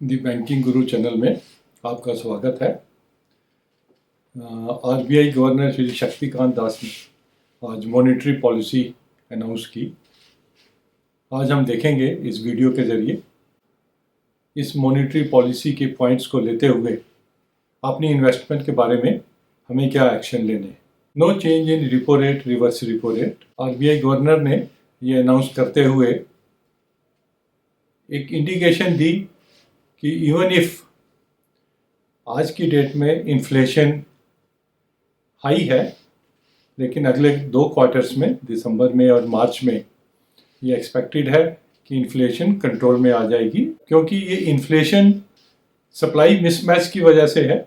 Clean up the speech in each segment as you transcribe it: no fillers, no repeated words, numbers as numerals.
दी banking गुरु channel में आपका स्वागत है। आरबीआई गवर्नर श्री शक्तिकांत दास ने आज मॉनेटरी पॉलिसी अनाउंस की। आज हम देखेंगे इस वीडियो के ज़रिए इस मॉनेटरी पॉलिसी के पॉइंट्स को लेते हुए अपनी इन्वेस्टमेंट के बारे में हमें क्या एक्शन लेने। No change in repo rate, reverse repo rate. RBI governor ने ये अनाउंस करते हुए एक इंडिकेशन दी कि इवन इफ आज की डेट में इन्फ्लेशन हाई है, लेकिन अगले 2 क्वार्टर्स में, दिसंबर में और मार्च में, ये एक्सपेक्टेड है कि इन्फ्लेशन कंट्रोल में आ जाएगी, क्योंकि ये इन्फ्लेशन सप्लाई मिसमैच की वजह से है।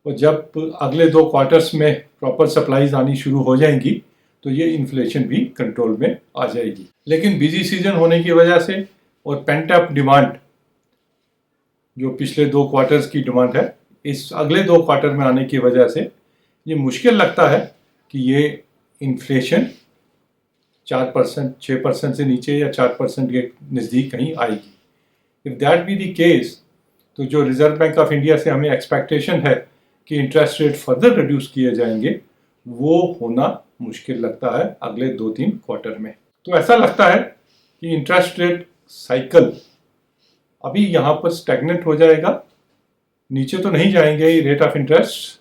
और जब अगले 2 क्वार्टर्स में प्रॉपर सप्लाईज आनी शुरू हो जाएंगी तो ये इन्फ्लेशन भी कंट्रोल में आ जाएगी। लेकिन बिजी सीजन होने की वजह से और पेंट अप डिमांड, जो पिछले 2 क्वार्टर्स की डिमांड है, इस अगले 2 क्वार्टर में आने की वजह से ये मुश्किल लगता है कि ये इन्फ्लेशन 4%, 6% से नीचे या 4% के नज़दीक कहीं आएगी। If that be the case, तो जो रिजर्व बैंक ऑफ इंडिया से हमें एक्सपेक्टेशन है कि इंटरेस्ट रेट फर्दर रिड्यूस किए जाएंगे, वो होना मुश्किल लगता है अगले 2-3 क्वार्टर में। तो ऐसा लगता है कि इंटरेस्ट रेट साइकिल अभी यहाँ पर स्टैग्नेंट हो जाएगा, नीचे तो नहीं जाएंगे रेट ऑफ इंटरेस्ट,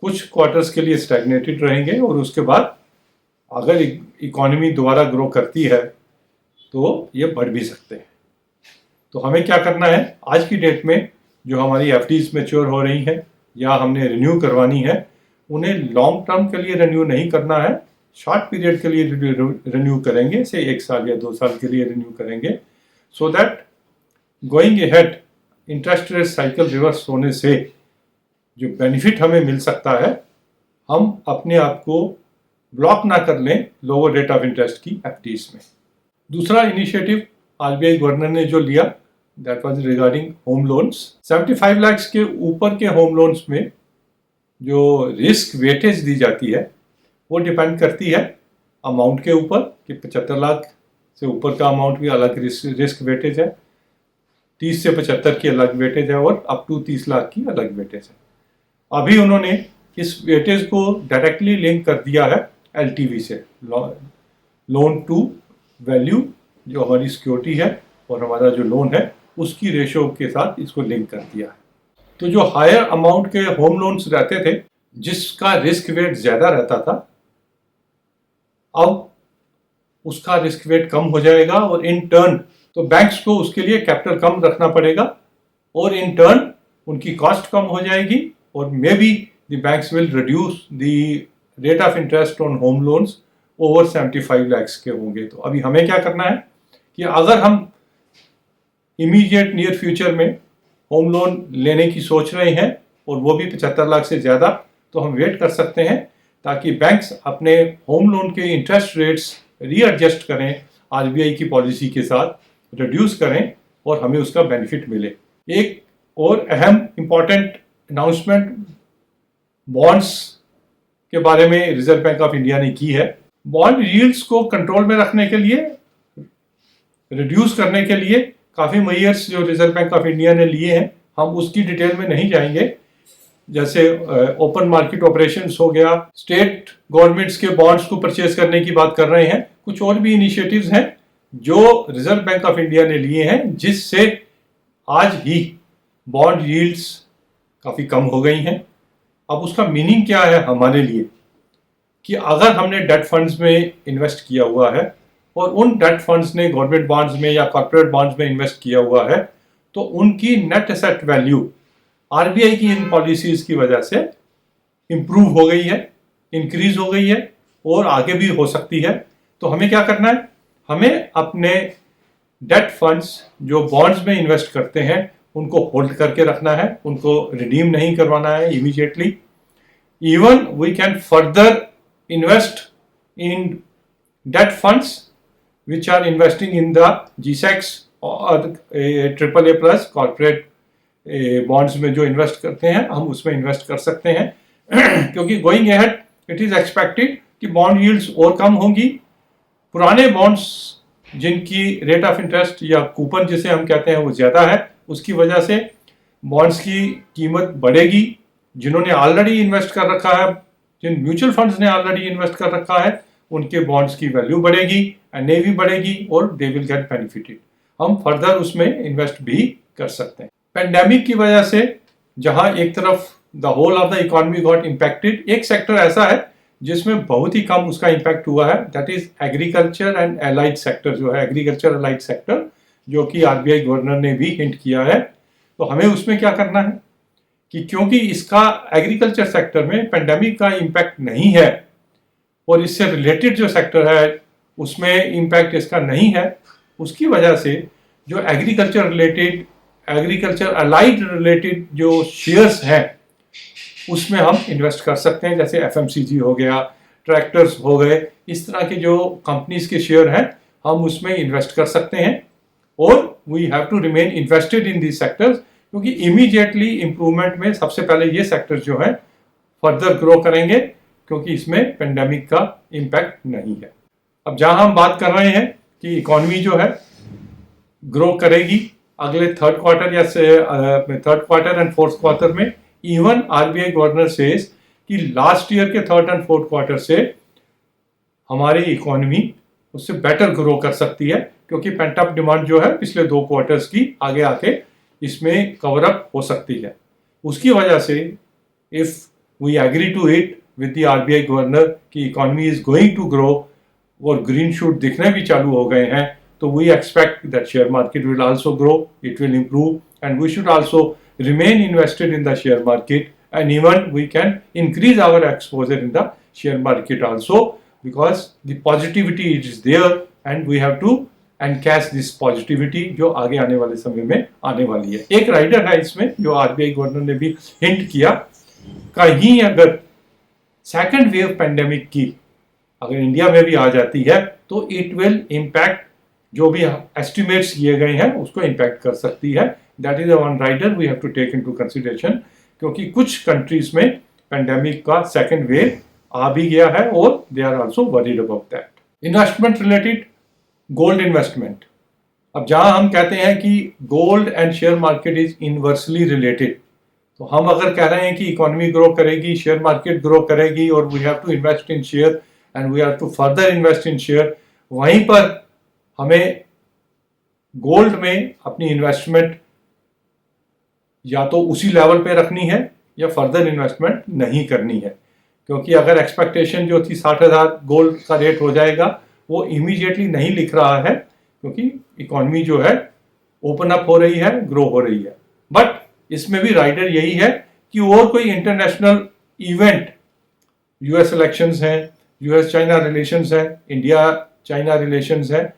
कुछ क्वार्टर्स के लिए स्टैग्नेटेड रहेंगे और उसके बाद अगर इकोनॉमी दोबारा ग्रो करती है तो ये बढ़ भी सकते हैं। तो हमें क्या करना है, आज की डेट में जो हमारी एफडीज मैच्योर हो रही हैं या हमने रिन्यू करवानी है, उन्हें लॉन्ग टर्म के लिए रिन्यू नहीं करना है, शॉर्ट पीरियड के लिए रिन्यू करेंगे, से 1 साल या 2 साल के लिए रिन्यू करेंगे, so that going ahead interest rate cycle reverse होने से जो बेनिफिट हमें मिल सकता है, हम अपने आप को ब्लॉक ना कर लें लोअर रेट ऑफ इंटरेस्ट की एफडीज में। दूसरा इनिशिएटिव आरबीआई गवर्नर ने जो लिया, that was regarding home loans. 75 lakh के ऊपर के होम लोन्स में जो रिस्क वेटेज दी जाती है वो डिपेंड करती है अमाउंट के ऊपर, कि 75 लाख से ऊपर का अमाउंट भी अलग रिस्क वेटेज है, 30 से 75 की अलग वेटेज है और अप टू 30 लाख की अलग वेटेज है। अभी उन्होंने इस वेटेज को डायरेक्टली लिंक कर दिया है एलटीवी से, लोन टू वैल्यू, जो हमारी सिक्योरिटी है और हमारा जो लोन है उसकी रेशो के साथ इसको लिंक कर दिया है। तो जो हायर अमाउंट के होम लोन्स रहते थे, जिसका रिस्क वेट ज़्यादा रहता था, अब उसका रिस्क वेट कम हो जाएगा और इन टर्न तो बैंक्स को उसके लिए कैपिटल कम रखना पड़ेगा और इन टर्न उनकी कॉस्ट कम हो जाएगी और may be the banks will reduce the rate of interest on home loans over 75 lakh के होंगे। तो अभी हमें क्या करना है कि अगर हम इमीडिएट नियर फ्यूचर में होम लोन लेने की सोच रहे हैं और वो भी 75 लाख से ज़्यादा, तो हम वेट कर सकते हैं ताकि बैंक्स अपने होम लोन के इंटरेस्ट रेट्स रीएडजस्ट करें, आरबीआई की पॉलिसी के साथ रिड्यूस करें और हमें उसका बेनिफिट मिले। एक और अहम इम्पॉर्टेंट अनाउंसमेंट बॉन्ड्स के बारे में रिजर्व बैंक ऑफ इंडिया ने की है। बॉन्ड यील्ड्स को कंट्रोल में रखने के लिए, रिड्यूस करने के लिए काफ़ी मेजर्स जो रिजर्व बैंक ऑफ इंडिया ने लिए हैं, हम उसकी डिटेल में नहीं जाएंगे। जैसे ओपन मार्केट ऑपरेशंस हो गया, स्टेट गवर्नमेंट्स के बॉन्ड्स को परचेज करने की बात कर रहे हैं, कुछ और भी इनिशिएटिव्स हैं जो रिजर्व बैंक ऑफ इंडिया ने लिए हैं, जिससे आज ही बॉन्ड यील्ड्स काफ़ी कम हो गई हैं। अब उसका मीनिंग क्या है हमारे लिए, कि अगर हमने डेट फंड्स में इन्वेस्ट किया हुआ है और उन डेट फंड्स ने गवर्नमेंट बॉन्ड्स में या कॉर्पोरेट बॉन्ड्स में इन्वेस्ट किया हुआ है, तो उनकी नेट एसेट वैल्यू आरबीआई की इन पॉलिसीज़ की वजह से इम्प्रूव हो गई है, इंक्रीज हो गई है और आगे भी हो सकती है। तो हमें क्या करना है, हमें अपने डेट फंड्स जो बॉन्ड्स में इन्वेस्ट करते हैं उनको होल्ड करके रखना है, उनको रिडीम नहीं करवाना है immediately. Even we can further invest in debt funds which are investing in the G secs और AAA+ कॉर्पोरेट बॉन्ड्स में जो इन्वेस्ट करते हैं, हम उसमें इन्वेस्ट कर सकते हैं क्योंकि going ahead it is expected कि बॉन्ड यील्ड्स और कम होंगी। पुराने बॉन्ड्स जिनकी रेट ऑफ इंटरेस्ट या कूपन जिसे हम कहते हैं वो ज़्यादा है, उसकी वजह से बॉन्ड्स की कीमत बढ़ेगी। जिन्होंने ऑलरेडी इन्वेस्ट कर रखा है, जिन म्यूचुअल फंड्स ने ऑलरेडी इन्वेस्ट कर रखा है, उनके बॉन्ड्स की वैल्यू बढ़ेगी, एनएवी बढ़ेगी और दे विल गेट बेनिफिटेड। हम फर्दर उसमें इन्वेस्ट भी कर सकते हैं। पेंडेमिक की वजह से जहां एक तरफ the whole of the economy got impacted, एक सेक्टर ऐसा है जिसमें बहुत ही कम उसका इम्पैक्ट हुआ है, that is agriculture and allied sector, जो है एग्रीकल्चर एलाइड सेक्टर, जो कि आरबीआई गवर्नर ने भी हिंट किया है। तो हमें उसमें क्या करना है कि क्योंकि इसका एग्रीकल्चर सेक्टर में पेंडेमिक का इम्पैक्ट नहीं है और इससे रिलेटेड जो सेक्टर है उसमें इम्पैक्ट इसका नहीं है, उसकी वजह से जो एग्रीकल्चर अलाइड रिलेटेड जो शेयर्स हैं उसमें हम इन्वेस्ट कर सकते हैं। जैसे एफएमसीजी हो गया, ट्रैक्टर्स हो गए, इस तरह के जो कंपनीज के शेयर हैं हम उसमें इन्वेस्ट कर सकते हैं। और we have to remain invested in these sectors, क्योंकि इमीडिएटली इंप्रूवमेंट में सबसे पहले ये सेक्टर जो है फर्दर ग्रो करेंगे, क्योंकि इसमें पेंडेमिक का इम्पैक्ट नहीं है। अब जहां हम बात कर रहे हैं कि इकोनॉमी जो है ग्रो करेगी अगले third quarter and fourth quarter में, इवन आरबीआई गवर्नर सेज कि लास्ट ईयर के थर्ड एंड फोर्थ क्वार्टर से हमारी इकोनॉमी उससे बेटर ग्रो कर सकती है, क्योंकि पेंट अप डिमांड जो है पिछले 2 क्वार्टर्स की आगे आके इसमें कवर अप हो सकती है। उसकी वजह से if we agree to it with the RBI governor कि economy is going to grow और ग्रीन शूट दिखने भी चालू हो गए हैं, तो we expect that share market will also grow, it will improve, and we should also remain invested in the share market, and even we can increase our exposure in the share market also, because the positivity is there and we have to encash this positivity जो आगे आने वाले समय में आने वाली है। एक राइडर है इसमें जो आरबीआई गवर्नर ने भी हिंट किया, कहीं अगर सेकेंड वेव पेंडेमिक की अगर इंडिया में भी आ जाती है तो इट विल इम्पैक्ट, जो भी एस्टिमेट्स किए गए हैं उसको इम्पैक्ट कर सकती है। That is one rider we have to take into consideration, क्योंकि कुछ कंट्रीज में पेंडेमिक का सेकेंड वेव आ भी गया है और they are also worried about that. Investment related, gold investment. अब जहां हम कहते हैं कि gold and share market is inversely related, तो हम अगर कह रहे हैं कि इकोनॉमी ग्रो करेगी, शेयर मार्केट ग्रो करेगी और we have to invest in share and we have to further invest in share, वहीं पर हमें गोल्ड में अपनी इन्वेस्टमेंट या तो उसी लेवल पे रखनी है या फर्दर इन्वेस्टमेंट नहीं करनी है, क्योंकि अगर एक्सपेक्टेशन जो थी 60,000 गोल्ड का रेट हो जाएगा, वो इमीडिएटली नहीं लिख रहा है, क्योंकि इकोनॉमी जो है ओपन अप हो रही है, ग्रो हो रही है। बट इसमें भी राइडर यही है कि और कोई इंटरनेशनल इवेंट, यूएस इलेक्शंस हैं, यूएस चाइना रिलेशंस है, इंडिया चाइना रिलेशंस है,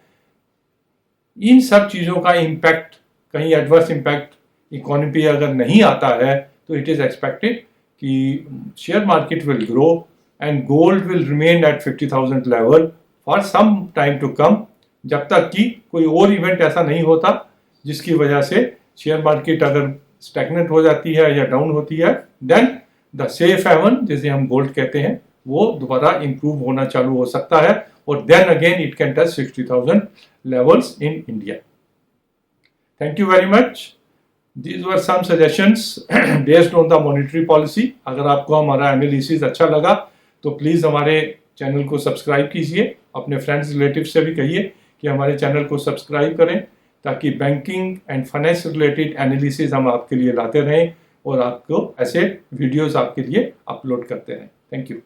इन सब चीज़ों का इम्पैक्ट, कहीं एडवर्स इम्पैक्ट इकोनॉमी पे अगर नहीं आता है, तो इट इज़ एक्सपेक्टेड कि share market will grow and gold will remain at 50,000 level for some time to come, जब तक कि कोई और इवेंट ऐसा नहीं होता जिसकी वजह से शेयर मार्केट अगर स्टैग्नेंट हो जाती है या डाउन होती है, देन द सेफ हेवन जिसे हम गोल्ड कहते हैं वो दोबारा इंप्रूव होना चालू हो सकता है, और then again it can touch 60,000 levels in India. Thank you very much. These were some suggestions based on the monetary policy. अगर आपको हमारा एनालिसिस अच्छा लगा तो प्लीज़ हमारे चैनल को सब्सक्राइब कीजिए, अपने फ्रेंड्स रिलेटिव से भी कहिए कि हमारे चैनल को सब्सक्राइब करें, ताकि banking and finance related analysis हम आपके लिए लाते रहें और आपको ऐसे वीडियोस आपके लिए अपलोड करते रहें। Thank you.